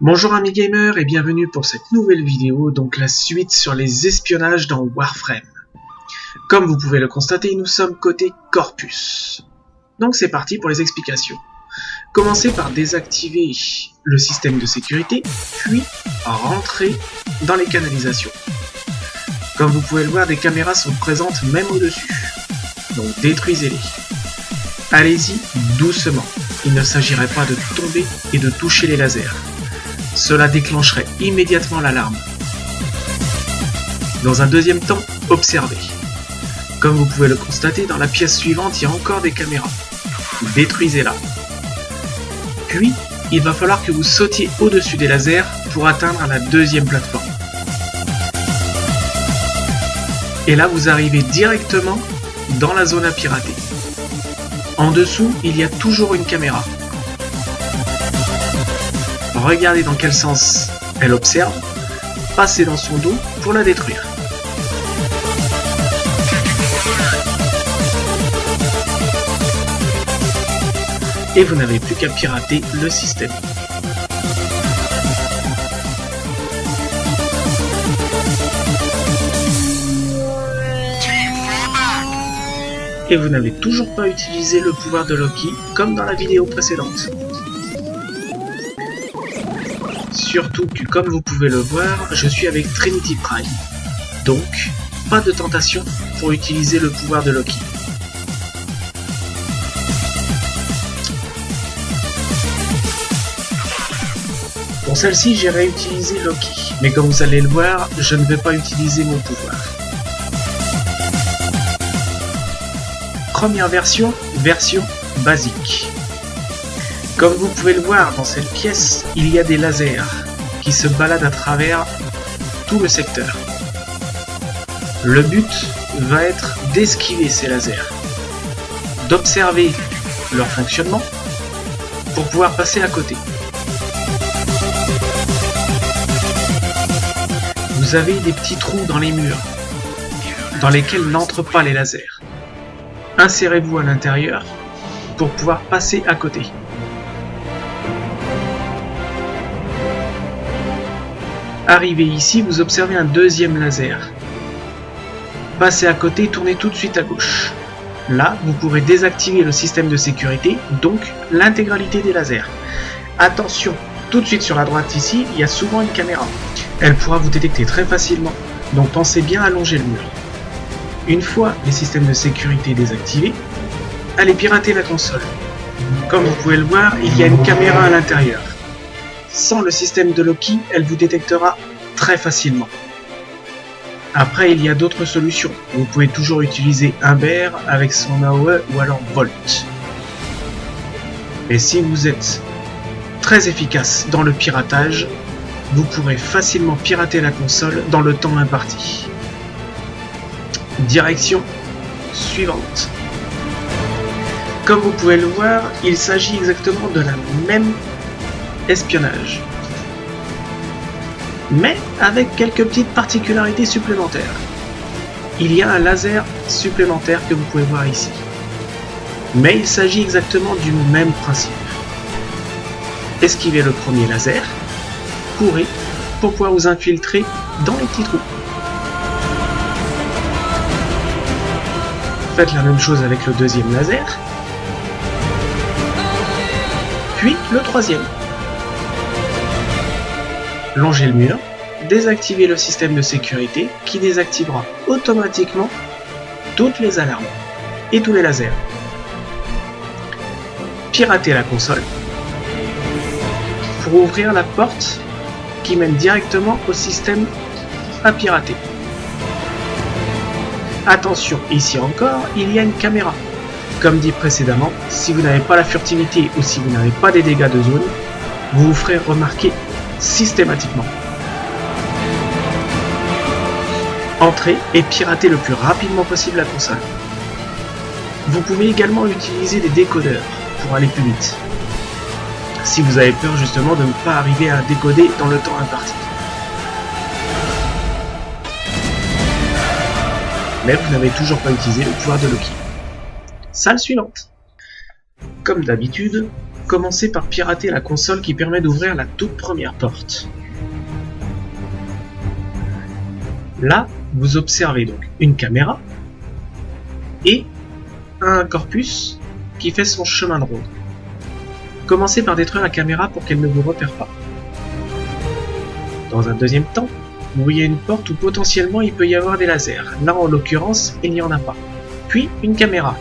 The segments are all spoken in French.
Bonjour amis gamers et bienvenue pour cette nouvelle vidéo, donc la suite sur les espionnages dans Warframe. Comme vous pouvez le constater, nous sommes côté Corpus. Donc c'est parti pour les explications. Commencez par désactiver le système de sécurité, puis rentrer dans les canalisations. Comme vous pouvez le voir, des caméras sont présentes même au-dessus, donc détruisez-les. Allez-y doucement, il ne s'agirait pas de tomber et de toucher les lasers. Cela déclencherait immédiatement l'alarme. Dans un deuxième temps, observez. Comme vous pouvez le constater, dans la pièce suivante, il y a encore des caméras. Détruisez-la. Puis, il va falloir que vous sautiez au-dessus des lasers pour atteindre la deuxième plateforme. Et là, vous arrivez directement dans la zone à pirater. En dessous, il y a toujours une caméra. Regardez dans quel sens elle observe, passez dans son dos pour la détruire. Et vous n'avez plus qu'à pirater le système. Et vous n'avez toujours pas utilisé le pouvoir de Loki comme dans la vidéo précédente. Surtout que, comme vous pouvez le voir, je suis avec Trinity Prime. Donc, pas de tentation pour utiliser le pouvoir de Loki. Pour celle-ci, j'ai réutilisé Loki. Mais comme vous allez le voir, je ne vais pas utiliser mon pouvoir. Première version basique. Comme vous pouvez le voir dans cette pièce, il y a des lasers qui se baladent à travers tout le secteur. Le but va être d'esquiver ces lasers, d'observer leur fonctionnement pour pouvoir passer à côté. Vous avez des petits trous dans les murs dans lesquels n'entrent pas les lasers. Insérez-vous à l'intérieur pour pouvoir passer à côté. Arrivé ici, vous observez un deuxième laser. Passez à côté, tournez tout de suite à gauche. Là, vous pourrez désactiver le système de sécurité, donc l'intégralité des lasers. Attention, tout de suite sur la droite ici, il y a souvent une caméra. Elle pourra vous détecter très facilement, donc pensez bien à longer le mur. Une fois les systèmes de sécurité désactivés, allez pirater la console. Comme vous pouvez le voir, il y a une caméra à l'intérieur. Sans le système de Loki, elle vous détectera très facilement. Après, il y a d'autres solutions. Vous pouvez toujours utiliser Humber avec son AOE ou alors Volt. Et si vous êtes très efficace dans le piratage, vous pourrez facilement pirater la console dans le temps imparti. Direction suivante. Comme vous pouvez le voir, il s'agit exactement de la même espionnage, mais avec quelques petites particularités supplémentaires. Il y a un laser supplémentaire que vous pouvez voir ici, mais il s'agit exactement du même principe. Esquivez le premier laser, courez pour pouvoir vous infiltrer dans les petits trous. Faites la même chose avec le deuxième laser, puis le troisième. Longez le mur, désactivez le système de sécurité qui désactivera automatiquement toutes les alarmes et tous les lasers. Piratez la console pour ouvrir la porte qui mène directement au système à pirater. Attention, ici encore, il y a une caméra. Comme dit précédemment, si vous n'avez pas la furtivité ou si vous n'avez pas des dégâts de zone, vous vous ferez remarquer systématiquement. Entrez et piratez le plus rapidement possible la console. Vous pouvez également utiliser des décodeurs pour aller plus vite, si vous avez peur justement de ne pas arriver à décoder dans le temps imparti. Mais vous n'avez toujours pas utilisé le pouvoir de Loki. Salle suivante. Comme d'habitude, commencez par pirater la console qui permet d'ouvrir la toute première porte. Là, vous observez donc une caméra et un corpus qui fait son chemin de ronde. Commencez par détruire la caméra pour qu'elle ne vous repère pas. Dans un deuxième temps, vous voyez une porte où potentiellement il peut y avoir des lasers. Là, en l'occurrence, il n'y en a pas. Puis, une caméra.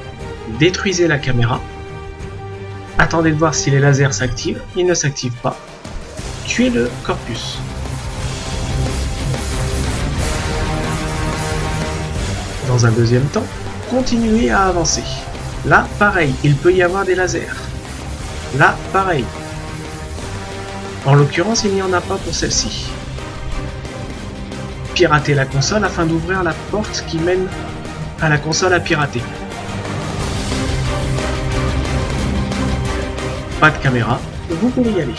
Détruisez la caméra. Attendez de voir si les lasers s'activent. Ils ne s'activent pas. Tuez le corpus. Dans un deuxième temps, continuez à avancer. Là, pareil, il peut y avoir des lasers. Là, pareil. En l'occurrence, il n'y en a pas pour celle-ci. Piratez la console afin d'ouvrir la porte qui mène à la console à pirater. Pas de caméra, vous pouvez y aller.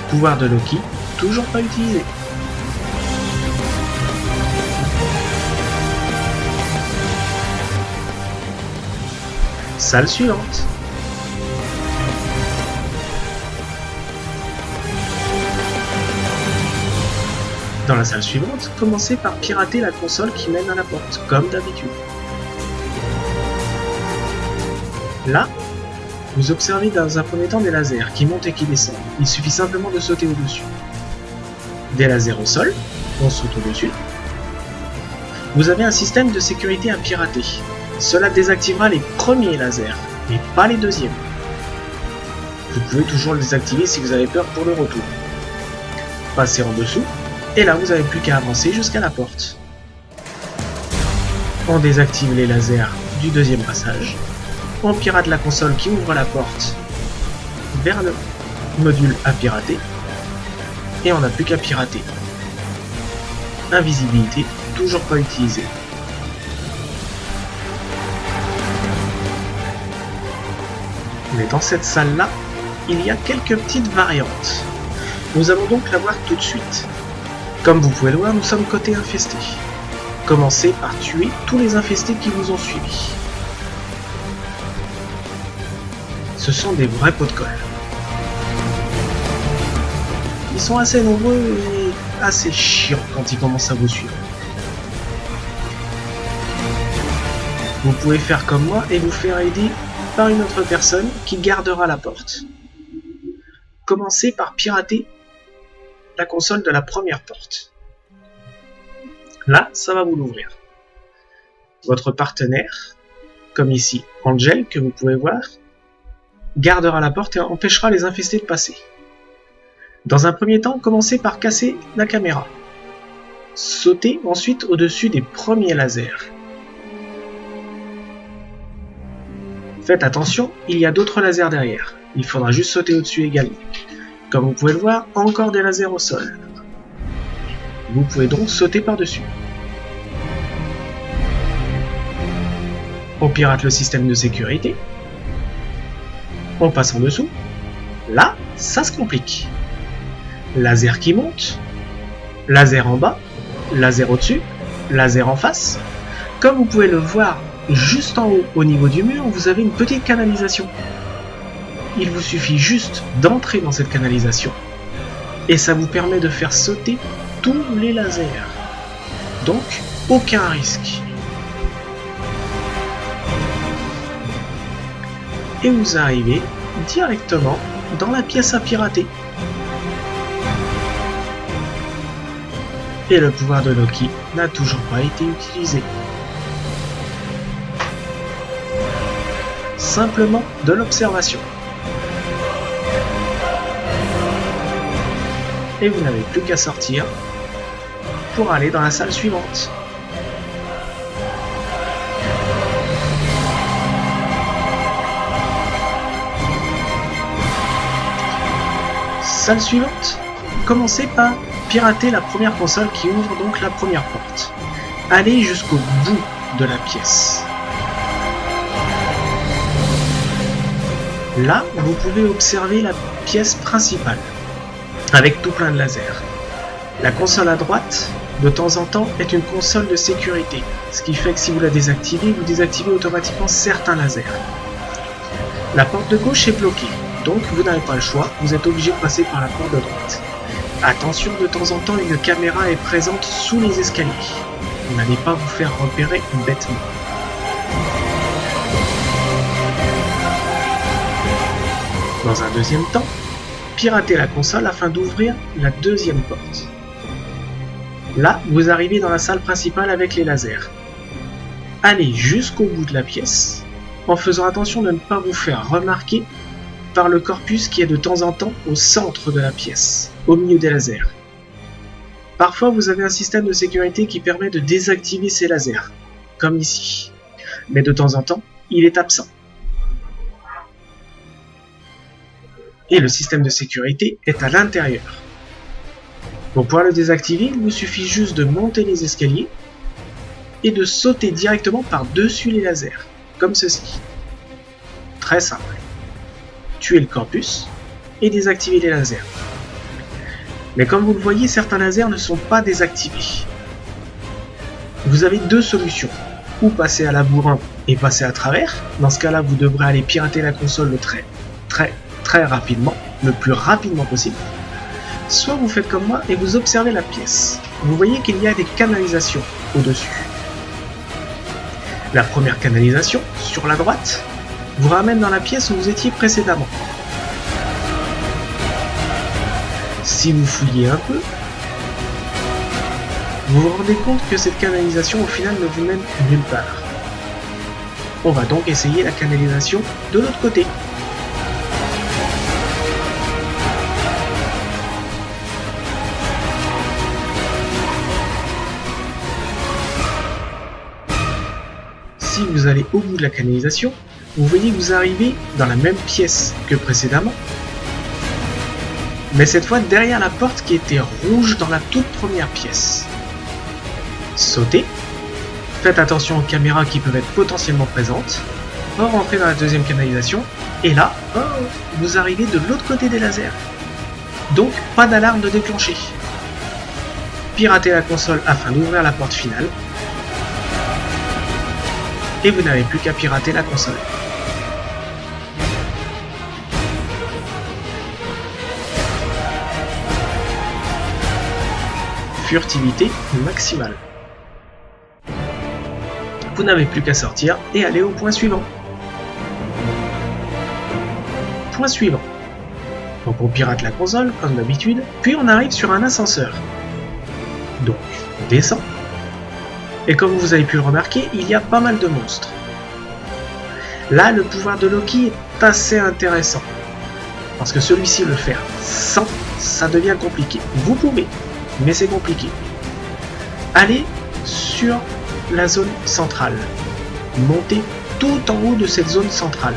Pouvoir de Loki, toujours pas utilisé. Salle suivante. Dans la salle suivante, commencez par pirater la console qui mène à la porte, comme d'habitude. Là, vous observez dans un premier temps des lasers qui montent et qui descendent. Il suffit simplement de sauter au-dessus. Des lasers au sol, on saute au-dessus. Vous avez un système de sécurité à pirater. Cela désactivera les premiers lasers, mais pas les deuxièmes. Vous pouvez toujours le désactiver si vous avez peur pour le retour. Passez en dessous. Et là, vous n'avez plus qu'à avancer jusqu'à la porte. On désactive les lasers du deuxième passage. On pirate la console qui ouvre la porte vers le module à pirater. Et on n'a plus qu'à pirater. Invisibilité, toujours pas utilisée. Mais dans cette salle-là, il y a quelques petites variantes. Nous allons donc la voir tout de suite. Comme vous pouvez le voir, nous sommes côté infesté. Commencez par tuer tous les infestés qui vous ont suivi. Ce sont des vrais pots de colle. Ils sont assez nombreux et assez chiants quand ils commencent à vous suivre. Vous pouvez faire comme moi et vous faire aider par une autre personne qui gardera la porte. Commencez par pirater la console de la première porte. Là, ça va vous l'ouvrir. Votre partenaire, comme ici Angel, que vous pouvez voir, gardera la porte et empêchera les infestés de passer. Dans un premier temps, commencez par casser la caméra. Sautez ensuite au-dessus des premiers lasers. Faites attention, il y a d'autres lasers derrière. Il faudra juste sauter au-dessus également. Comme vous pouvez le voir, encore des lasers au sol. Vous pouvez donc sauter par-dessus. On pirate le système de sécurité. On passe en dessous. Là, ça se complique. Laser qui monte. Laser en bas. Laser au-dessus. Laser en face. Comme vous pouvez le voir, juste en haut, au niveau du mur, vous avez une petite canalisation. Il vous suffit juste d'entrer dans cette canalisation et ça vous permet de faire sauter tous les lasers. Donc, aucun risque. Et vous arrivez directement dans la pièce à pirater. Et le pouvoir de Loki n'a toujours pas été utilisé. Simplement de l'observation. Et vous n'avez plus qu'à sortir pour aller dans la salle suivante. Salle suivante. Commencez par pirater la première console qui ouvre donc la première porte. Allez jusqu'au bout de la pièce. Là, vous pouvez observer la pièce principale, avec tout plein de lasers. La console à droite, de temps en temps, est une console de sécurité, ce qui fait que si vous la désactivez, vous désactivez automatiquement certains lasers. La porte de gauche est bloquée, donc vous n'avez pas le choix, vous êtes obligé de passer par la porte de droite. Attention, de temps en temps, une caméra est présente sous les escaliers. N'allez pas vous faire repérer bêtement. Dans un deuxième temps, piratez la console afin d'ouvrir la deuxième porte. Là, vous arrivez dans la salle principale avec les lasers. Allez jusqu'au bout de la pièce, en faisant attention de ne pas vous faire remarquer par le corpus qui est de temps en temps au centre de la pièce, au milieu des lasers. Parfois, vous avez un système de sécurité qui permet de désactiver ces lasers, comme ici. Mais de temps en temps, il est absent. Et le système de sécurité est à l'intérieur. Pour pouvoir le désactiver, il vous suffit juste de monter les escaliers et de sauter directement par-dessus les lasers, comme ceci. Très simple. Tuer le campus et désactiver les lasers. Mais comme vous le voyez, certains lasers ne sont pas désactivés. Vous avez deux solutions. Ou passer à la bourrin et passer à travers. Dans ce cas-là, vous devrez aller pirater la console de très rapidement, le plus rapidement possible. Soit vous faites comme moi et vous observez la pièce. Vous voyez qu'il y a des canalisations au-dessus. La première canalisation, sur la droite, vous ramène dans la pièce où vous étiez précédemment. Si vous fouillez un peu, vous vous rendez compte que cette canalisation au final ne vous mène nulle part. On va donc essayer la canalisation de l'autre côté. Si vous allez au bout de la canalisation, vous voyez que vous arrivez dans la même pièce que précédemment, mais cette fois derrière la porte qui était rouge dans la toute première pièce. Sautez, faites attention aux caméras qui peuvent être potentiellement présentes, rentrez dans la deuxième canalisation, et là, vous arrivez de l'autre côté des lasers. Donc, pas d'alarme de déclencher. Piratez la console afin d'ouvrir la porte finale, et vous n'avez plus qu'à pirater la console. Furtivité maximale. Vous n'avez plus qu'à sortir et aller au point suivant. Point suivant. Donc on pirate la console, comme d'habitude, puis on arrive sur un ascenseur. Donc, on descend. Et comme vous avez pu le remarquer, il y a pas mal de monstres. Là, le pouvoir de Loki est assez intéressant. Parce que celui-ci, le faire sans, ça devient compliqué. Vous pouvez, mais c'est compliqué. Allez sur la zone centrale. Montez tout en haut de cette zone centrale.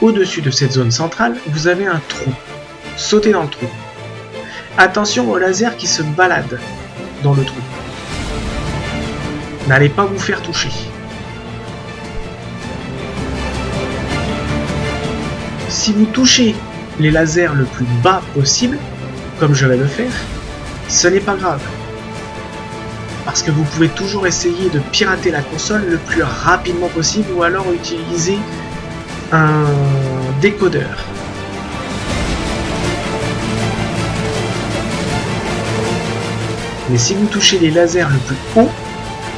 Au-dessus de cette zone centrale, vous avez un trou. Sautez dans le trou. Attention aux lasers qui se baladent dans le trou. N'allez pas vous faire toucher. Si vous touchez les lasers le plus bas possible, comme je vais le faire, ce n'est pas grave. Parce que vous pouvez toujours essayer de pirater la console le plus rapidement possible ou alors utiliser un décodeur. Mais si vous touchez les lasers le plus haut,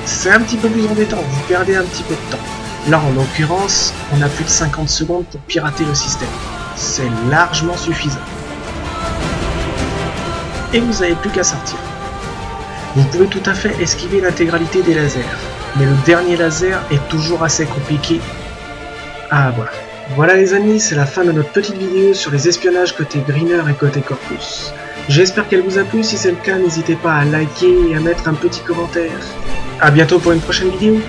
c'est un petit peu plus embêtant, vous perdez un petit peu de temps. Là en l'occurrence, on a plus de 50 secondes pour pirater le système. C'est largement suffisant. Et vous n'avez plus qu'à sortir. Vous pouvez tout à fait esquiver l'intégralité des lasers, mais le dernier laser est toujours assez compliqué à avoir. Voilà les amis, c'est la fin de notre petite vidéo sur les espionnages côté Greener et côté Corpus. J'espère qu'elle vous a plu, si c'est le cas, n'hésitez pas à liker et à mettre un petit commentaire. A bientôt pour une prochaine vidéo.